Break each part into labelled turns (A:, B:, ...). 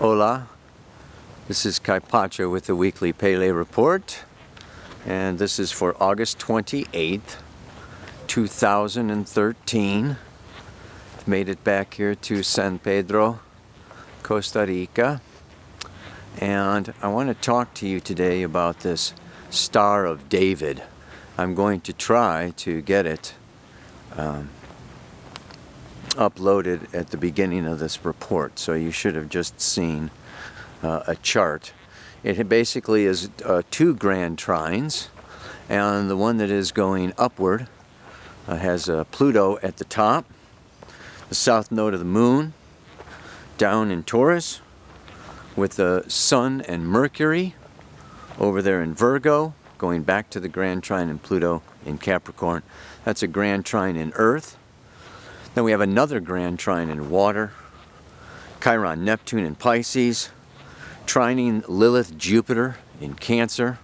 A: Hola, this is Kaipacha with the weekly Pele report, and this is for August 28th, 2013. I've made it back here to San Pedro, Costa Rica, and I want to talk to you today about this Star of David. I'm going to try to get it uploaded at the beginning of this report, so you should have just seen a chart. It basically is two grand trines, and the one that is going upward has Pluto at the top, the south node of the moon down in Taurus, with the Sun and Mercury over there in Virgo, going back to the grand trine in Pluto in Capricorn. That's a grand trine in Earth. Then we have another grand trine in water, Chiron, Neptune in Pisces, trining Lilith, Jupiter in Cancer,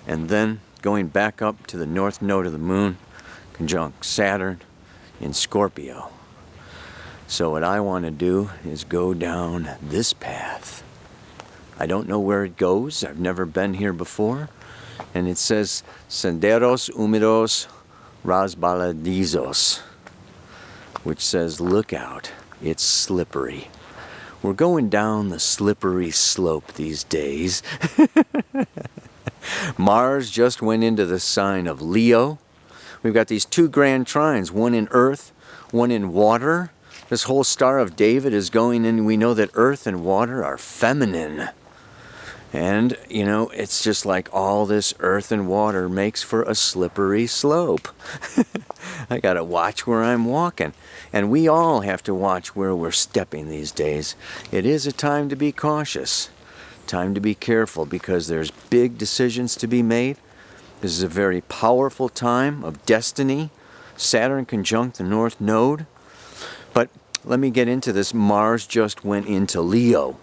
A: and then going back up to the north node of the moon, conjunct Saturn in Scorpio. So what I want to do is go down this path. I don't know where it goes. I've never been here before. And it says, Senderos húmedos resbaladizos, which says, look out, it's slippery. We're going down the slippery slope these days. Mars just went into the sign of Leo. We've got these two grand trines, one in Earth, one in water. This whole Star of David is going in. We know that Earth and water are feminine. And, you know, it's just like all this earth and water makes for a slippery slope. I gotta watch where I'm walking. And we all have to watch where we're stepping these days. It is a time to be cautious, time to be careful, because there's big decisions to be made. This is a very powerful time of destiny. Saturn conjunct the North Node. But let me get into this. Mars just went into Leo.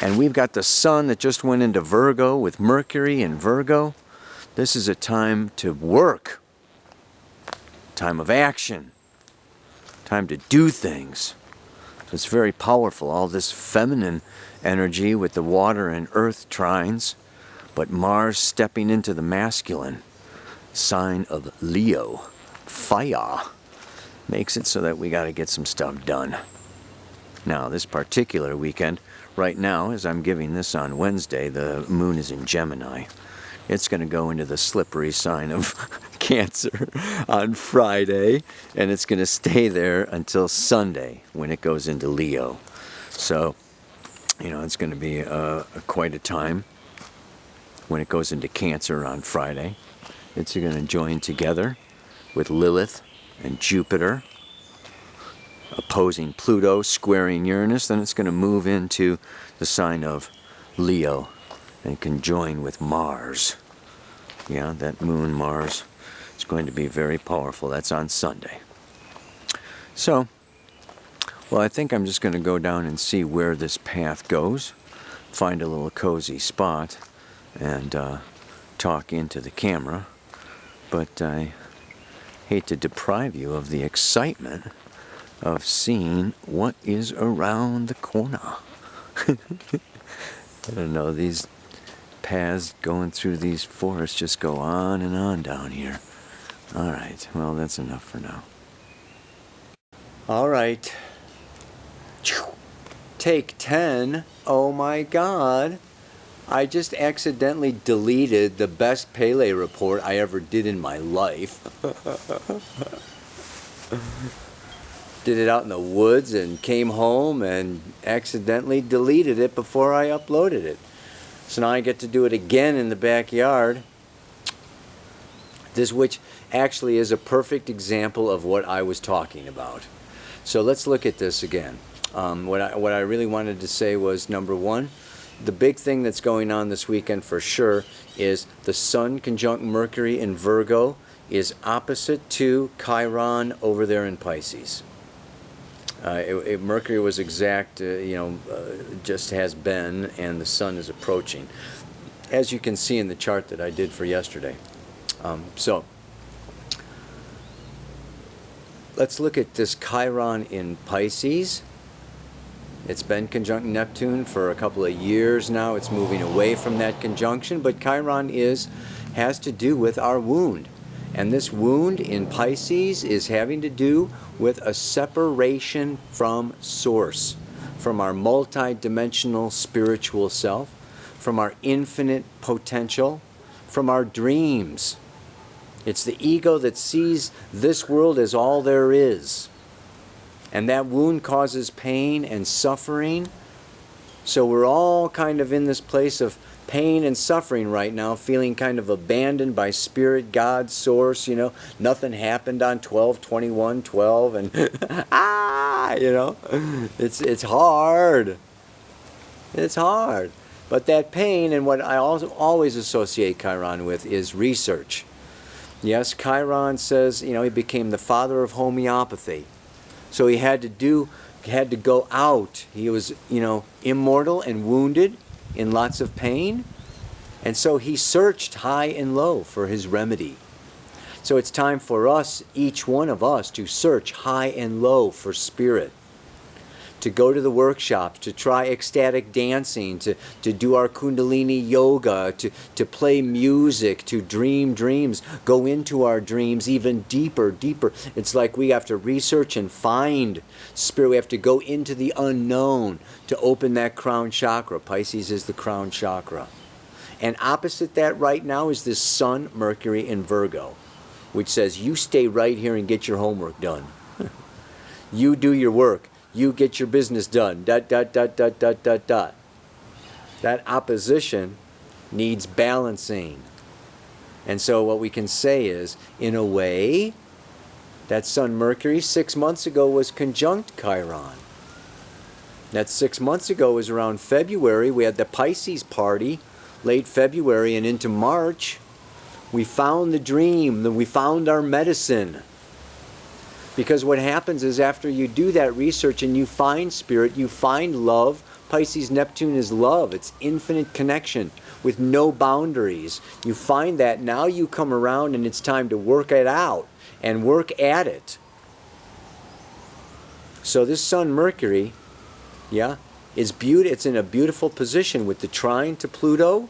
A: And we've got the Sun that just went into Virgo with Mercury in Virgo. This is a time to work, time of action, time to do things. It's very powerful, all this feminine energy with the water and earth trines, but Mars stepping into the masculine sign of Leo, fire, makes it so that we got to get some stuff done. Now, this particular weekend, right now, as I'm giving this on Wednesday, the moon is in Gemini. It's going to go into the slippery sign of Cancer on Friday, and it's going to stay there until Sunday when it goes into Leo. So, you know, it's going to be quite a time when it goes into Cancer on Friday. It's going to join together with Lilith and Jupiter, opposing Pluto, squaring Uranus. Then it's going to move into the sign of Leo and conjoin with Mars. Yeah, that moon Mars is going to be very powerful. That's on Sunday. So, well, I think I'm just going to go down and see where this path goes, find a little cozy spot, and talk into the camera. But I hate to deprive you of the excitement of seeing what is around the corner. I don't know, these paths going through these forests just go on and on down here. Alright, well, that's enough for now. Alright. Take 10. Oh my god. I just accidentally deleted the best Pele report I ever did in my life. Did it out in the woods and came home and accidentally deleted it before I uploaded it. So now I get to do it again in the backyard. This, which actually is a perfect example of what I was talking about. So let's look at this again. What I really wanted to say was, number one, the big thing that's going on this weekend for sure is the Sun conjunct Mercury in Virgo is opposite to Chiron over there in Pisces. Mercury was exact, just has been, and the Sun is approaching, as you can see in the chart that I did for yesterday. So let's look at this Chiron in Pisces. It's been conjunct Neptune for a couple of years now. It's moving away from that conjunction, but Chiron has to do with our wound. And this wound in Pisces is having to do with a separation from Source, from our multi-dimensional spiritual self, from our infinite potential, from our dreams. It's the ego that sees this world as all there is. And that wound causes pain and suffering. So we're all kind of in this place of pain and suffering right now, feeling kind of abandoned by Spirit, God, Source, you know. Nothing happened on 12/21/12, and you know. It's hard. It's hard. But that pain, and what I also always associate Chiron with, is research. Yes, Chiron says, you know, he became the father of homeopathy. So he had to go out. He was, you know, immortal and wounded, in lots of pain. And so he searched high and low for his remedy. So it's time for us, each one of us, to search high and low for spirit. To go to the workshops, to try ecstatic dancing, to do our Kundalini yoga, to play music, to dream dreams, go into our dreams even deeper, deeper. It's like we have to research and find spirit. We have to go into the unknown to open that crown chakra. Pisces is the crown chakra. And opposite that right now is this Sun, Mercury, in Virgo, which says, you stay right here and get your homework done. You do your work. You get your business done. ... That opposition needs balancing. And so what we can say is, in a way, that Sun Mercury 6 months ago was conjunct Chiron. That 6 months ago was around February. We had the Pisces party, late February and into March. We found the dream, we found our medicine. Because what happens is after you do that research and you find spirit, you find love. Pisces Neptune is love. It's infinite connection with no boundaries. You find that, now you come around and it's time to work it out and work at it. So this Sun Mercury, yeah, is it's in a beautiful position with the trine to Pluto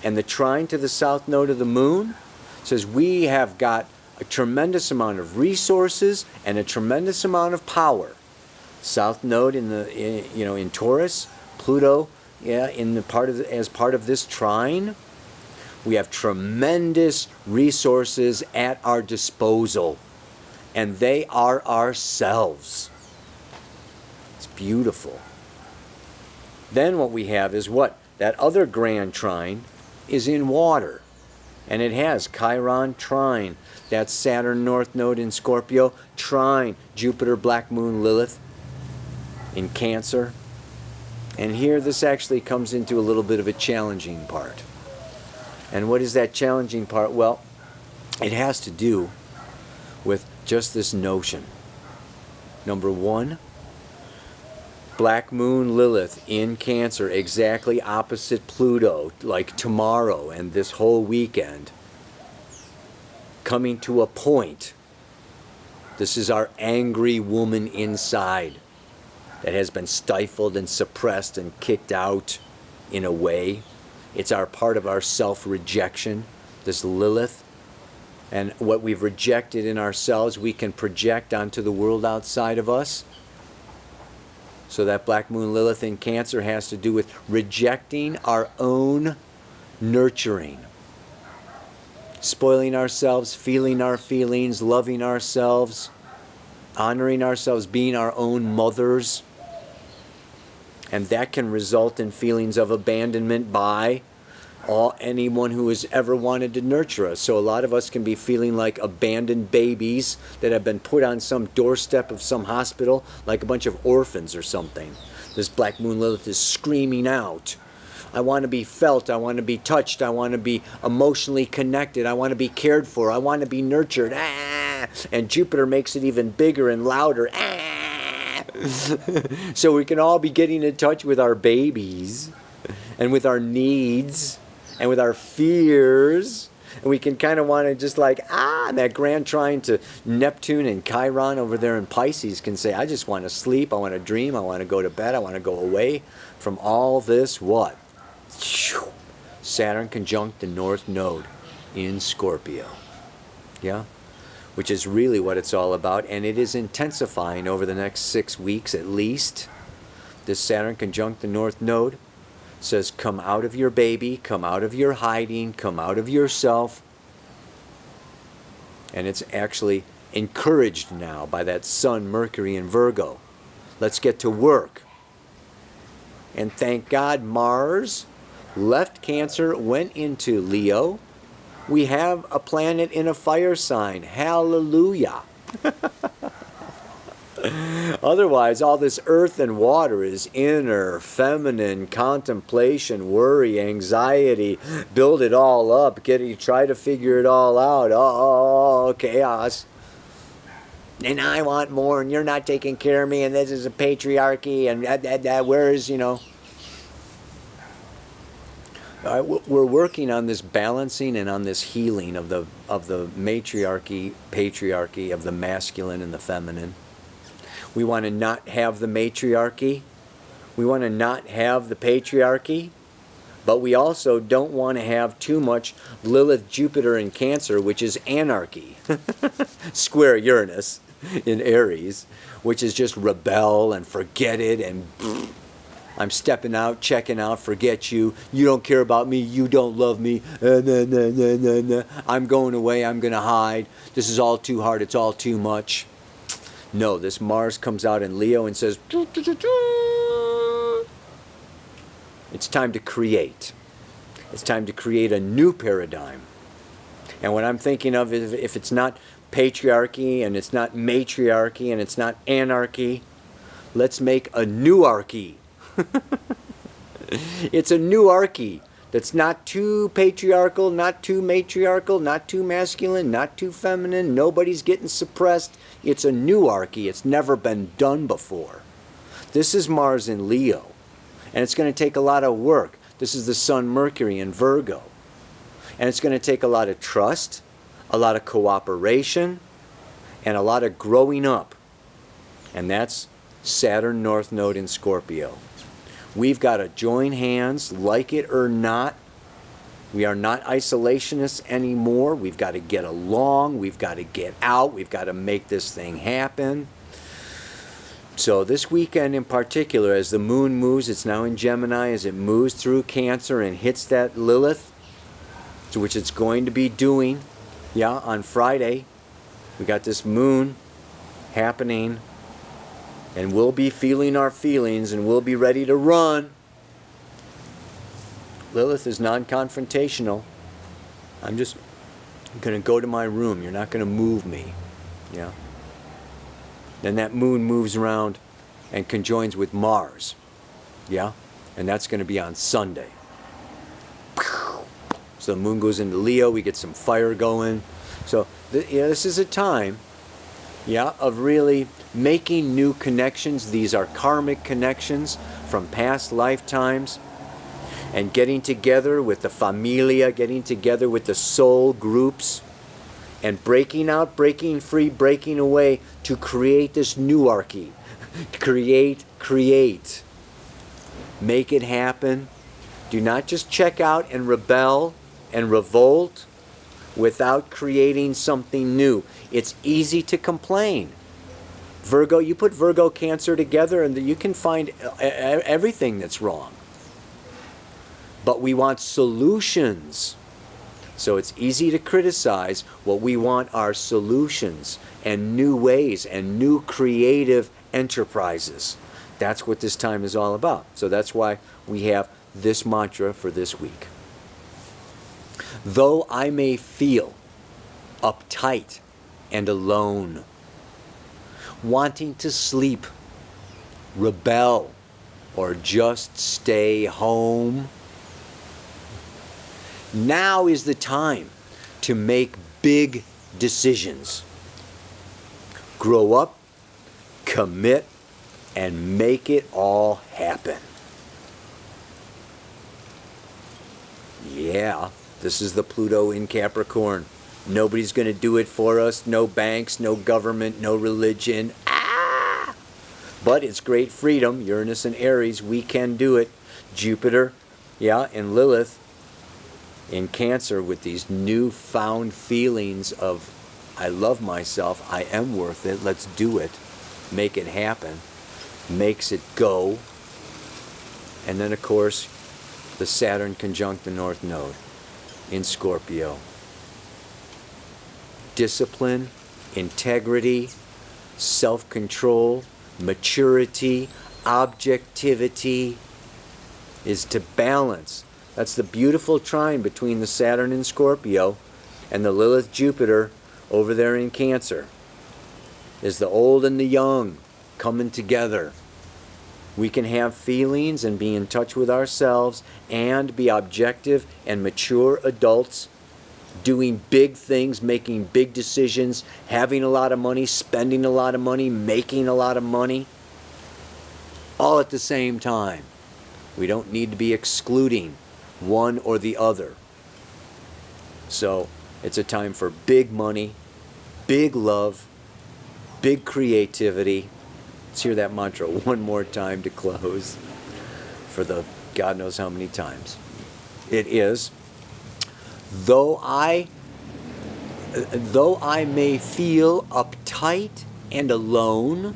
A: and the trine to the south node of the moon. It says we have got a tremendous amount of resources and a tremendous amount of power. South node in Taurus, Pluto, yeah, as part of this trine. We have tremendous resources at our disposal, and they are ourselves. It's beautiful. Then what we have is what? That other grand trine is in water, and it has Chiron trine. That's Saturn North Node in Scorpio, trine Jupiter, Black Moon, Lilith in Cancer. And here this actually comes into a little bit of a challenging part. And what is that challenging part? Well, it has to do with just this notion. Number one, Black Moon Lilith in Cancer, exactly opposite Pluto, like tomorrow and this whole weekend. Coming to a point. This is our angry woman inside that has been stifled and suppressed and kicked out in a way. It's our part of our self-rejection, this Lilith. And what we've rejected in ourselves, we can project onto the world outside of us. So that Black Moon Lilith in Cancer has to do with rejecting our own nurturing. Spoiling ourselves, feeling our feelings, loving ourselves, honoring ourselves, being our own mothers. And that can result in feelings of abandonment by anyone who has ever wanted to nurture us. So a lot of us can be feeling like abandoned babies that have been put on some doorstep of some hospital, like a bunch of orphans or something. This Black Moon Lilith is screaming out. I want to be felt, I want to be touched, I want to be emotionally connected, I want to be cared for, I want to be nurtured. And Jupiter makes it even bigger and louder. So we can all be getting in touch with our babies and with our needs and with our fears And we can kind of want to just like, that grand trine to Neptune and Chiron over there in Pisces can say, I just want to sleep, I want to dream, I want to go to bed, I want to go away from all this what? Saturn conjunct the North Node in Scorpio. Yeah? Which is really what it's all about, and it is intensifying over the next 6 weeks at least. This Saturn conjunct the North Node says, come out of your baby, come out of your hiding, come out of yourself. And it's actually encouraged now by that Sun, Mercury, and Virgo. Let's get to work. And thank God Mars left Cancer, went into Leo. We have a planet in a fire sign. Hallelujah. Otherwise, all this earth and water is inner, feminine, contemplation, worry, anxiety. Build it all up. Try to figure it all out. Oh, chaos. And I want more, and you're not taking care of me, and this is a patriarchy, and where is, we're working on this balancing and on this healing of the matriarchy, patriarchy, of the masculine and the feminine. We want to not have the matriarchy. We want to not have the patriarchy. But we also don't want to have too much Lilith, Jupiter, and Cancer, which is anarchy. Square Uranus in Aries, which is just rebel and forget it and I'm stepping out, checking out, forget you. You don't care about me. You don't love me. I'm going away. I'm going to hide. This is all too hard. It's all too much. No, this Mars comes out in Leo and says, it's time to create. It's time to create a new paradigm. And what I'm thinking of is, if it's not patriarchy and it's not matriarchy and it's not anarchy, let's make a newarchy. It's a newarchy that's not too patriarchal, not too matriarchal, not too masculine, not too feminine. Nobody's getting suppressed. It's a newarchy. It's never been done before. This is Mars in Leo, and it's going to take a lot of work. This is the Sun, Mercury in Virgo, and it's going to take a lot of trust, a lot of cooperation, and a lot of growing up. And that's Saturn North Node in Scorpio. We've got to join hands, like it or not. We are not isolationists anymore. We've got to get along. We've got to get out. We've got to make this thing happen. So this weekend in particular, as the moon moves, it's now in Gemini, as it moves through Cancer and hits that Lilith, which it's going to be doing, on Friday. We got this moon happening. And we'll be feeling our feelings, and we'll be ready to run. Lilith is non-confrontational. I'm just going to go to my room. You're not going to move me. Yeah. Then that moon moves around and conjoins with Mars. Yeah. And that's going to be on Sunday. So the moon goes into Leo. We get some fire going. So this is a time, of really making new connections. These are karmic connections from past lifetimes, and getting together with the familia, getting together with the soul groups, and breaking out, breaking free, breaking away to create this newarchy. Create. Make it happen. Do not just check out and rebel and revolt without creating something new. It's easy to complain. Virgo, you put Virgo, Cancer together and you can find everything that's wrong. But we want solutions. So it's easy to criticize. What we want are solutions and new ways and new creative enterprises. That's what this time is all about. So that's why we have this mantra for this week. Though I may feel uptight and alone, wanting to sleep, rebel, or just stay home, now is the time to make big decisions. Grow up, commit, and make it all happen. Yeah. This is the Pluto in Capricorn. Nobody's going to do it for us. No banks, no government, no religion. Ah! But it's great freedom. Uranus and Aries, we can do it. Jupiter, yeah, and Lilith in Cancer with these newfound feelings of, I love myself, I am worth it, let's do it, make it happen, makes it go. And then of course, the Saturn conjunct the North Node in Scorpio. Discipline, integrity, self-control, maturity, objectivity is to balance. That's the beautiful trine between the Saturn in Scorpio and the Lilith Jupiter over there in Cancer. Is the old and the young coming together. We can have feelings and be in touch with ourselves and be objective and mature adults doing big things, making big decisions, having a lot of money, spending a lot of money, making a lot of money, all at the same time. We don't need to be excluding one or the other. So it's a time for big money, big love, big creativity. Let's hear that mantra one more time to close for the God knows how many times. It is, though I may feel uptight and alone,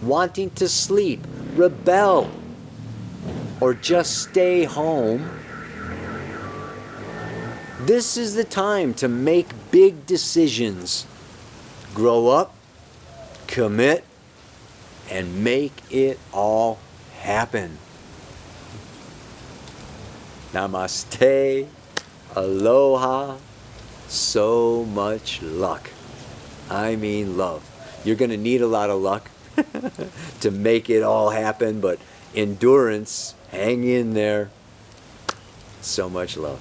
A: wanting to sleep, rebel, or just stay home, this is the time to make big decisions. Grow up, commit, and make it all happen. Namaste, aloha, so much luck. I mean love. You're going to need a lot of luck to make it all happen, but endurance, hang in there. So much love.